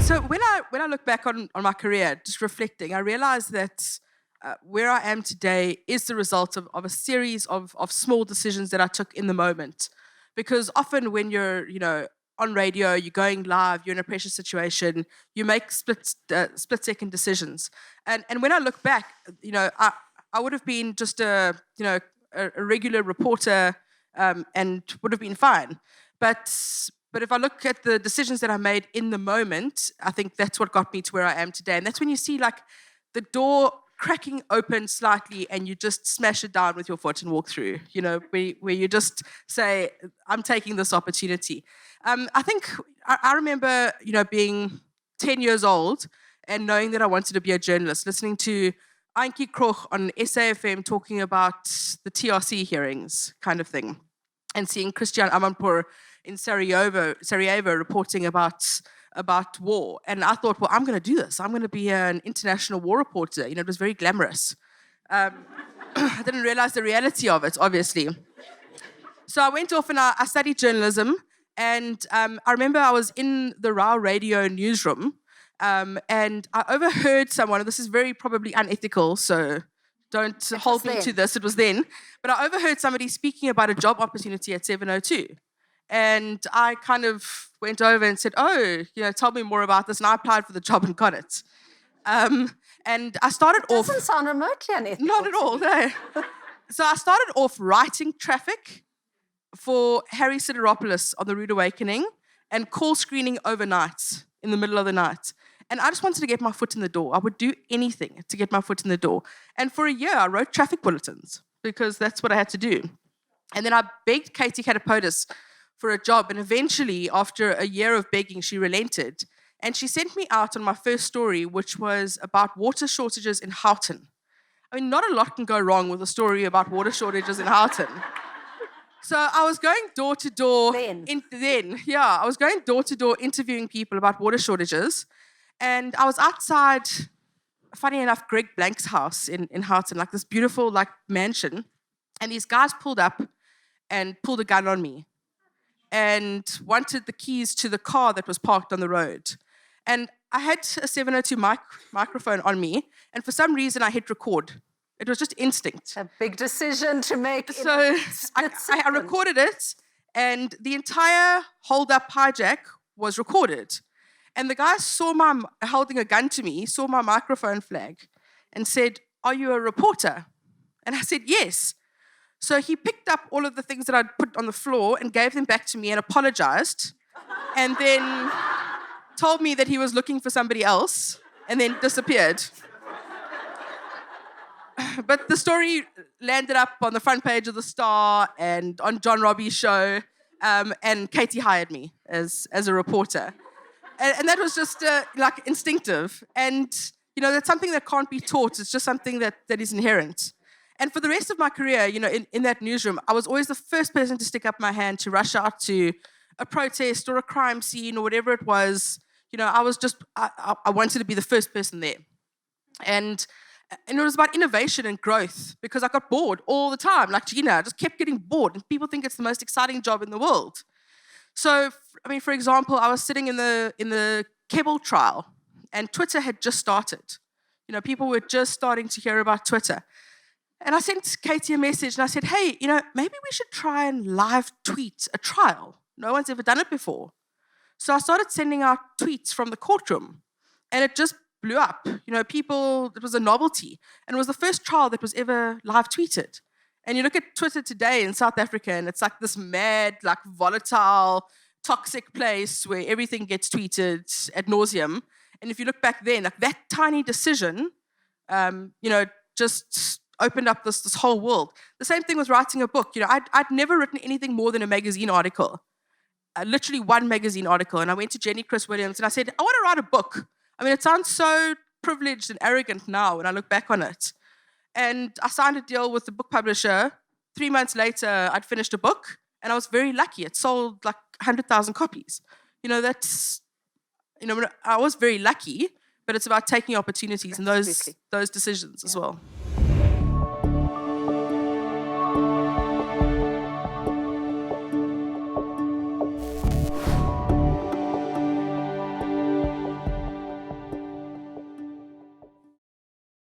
So when I look back on my career, just reflecting, I realize that where I am today is the result of a series of small decisions that I took in the moment. Because often when you're, on radio, you're going live, you're in a pressure situation, you make split second decisions. And when I look back, I would have been just a regular reporter, and would have been fine. But if I look at the decisions that I made in the moment, I think that's what got me to where I am today. And that's when you see like the door cracking open slightly and you just smash it down with your foot and walk through, where you just say, I'm taking this opportunity. I think I remember, being 10 years old and knowing that I wanted to be a journalist, listening to Anki Kroch on SAFM talking about the TRC hearings kind of thing, and seeing Christian Amanpour in Sarajevo reporting about war. And I thought, well, I'm going to do this. I'm going to be an international war reporter. It was very glamorous. I didn't realize the reality of it, obviously. So I went off and I studied journalism. And I remember I was in the Rao Radio newsroom, and I overheard someone, and this is very probably unethical, so don't hold me to this, it was then, but I overheard somebody speaking about a job opportunity at 702. And I kind of went over and said, tell me more about this. And I applied for the job and got it. And I started off... Doesn't sound remotely unethical. Not at all, no. So I started off writing traffic for Harry Sideropoulos on the Rude Awakening and call screening overnight in the middle of the night. And I just wanted to get my foot in the door. I would do anything to get my foot in the door. And for a year, I wrote traffic bulletins because that's what I had to do. And then I begged Katie Katapodis for a job. And eventually, after a year of begging, she relented. And she sent me out on my first story, which was about water shortages in Houghton. I mean, not a lot can go wrong with a story about water shortages in Houghton. So I was going door to door. I was going door to door interviewing people about water shortages. And I was outside, funny enough, Greg Blank's house in Houghton, like this beautiful mansion. And these guys pulled up and pulled a gun on me and wanted the keys to the car that was parked on the road. And I had a 702 microphone on me, and for some reason I hit record. It was just instinct. A big decision to make. So I recorded it, and the entire hold-up hijack was recorded. And the guy saw my holding a gun to me, saw my microphone flag, and said, "Are you a reporter?" And I said, "Yes." So he picked up all of the things that I'd put on the floor and gave them back to me and apologized, and then told me that he was looking for somebody else, and then disappeared. But the story landed up on the front page of The Star and on John Robbie's show, and Katie hired me as a reporter. And that was just instinctive. And, that's something that can't be taught. It's just something that is inherent. And for the rest of my career, in that newsroom, I was always the first person to stick up my hand to rush out to a protest or a crime scene or whatever it was. I wanted to be the first person there. And it was about innovation and growth because I got bored all the time. Like Gina, I just kept getting bored. And people think it's the most exciting job in the world. So, for example, I was sitting in the Kebble trial and Twitter had just started. People were just starting to hear about Twitter. And I sent Katie a message and I said, hey, maybe we should try and live tweet a trial. No one's ever done it before. So I started sending out tweets from the courtroom and it just blew up. It was a novelty. And it was the first trial that was ever live tweeted. And you look at Twitter today in South Africa and it's like this mad, volatile, toxic place where everything gets tweeted ad nauseum. And if you look back then, that tiny decision, just opened up this whole world. The same thing with writing a book. I'd never written anything more than a magazine article. Literally one magazine article. And I went to Jenny Chris Williams and I said, I want to write a book. It sounds so privileged and arrogant now when I look back on it. And I signed a deal with the book publisher. 3 months later, I'd finished a book and I was very lucky. It sold 100,000 copies. I was very lucky, but it's about taking opportunities and those decisions as well.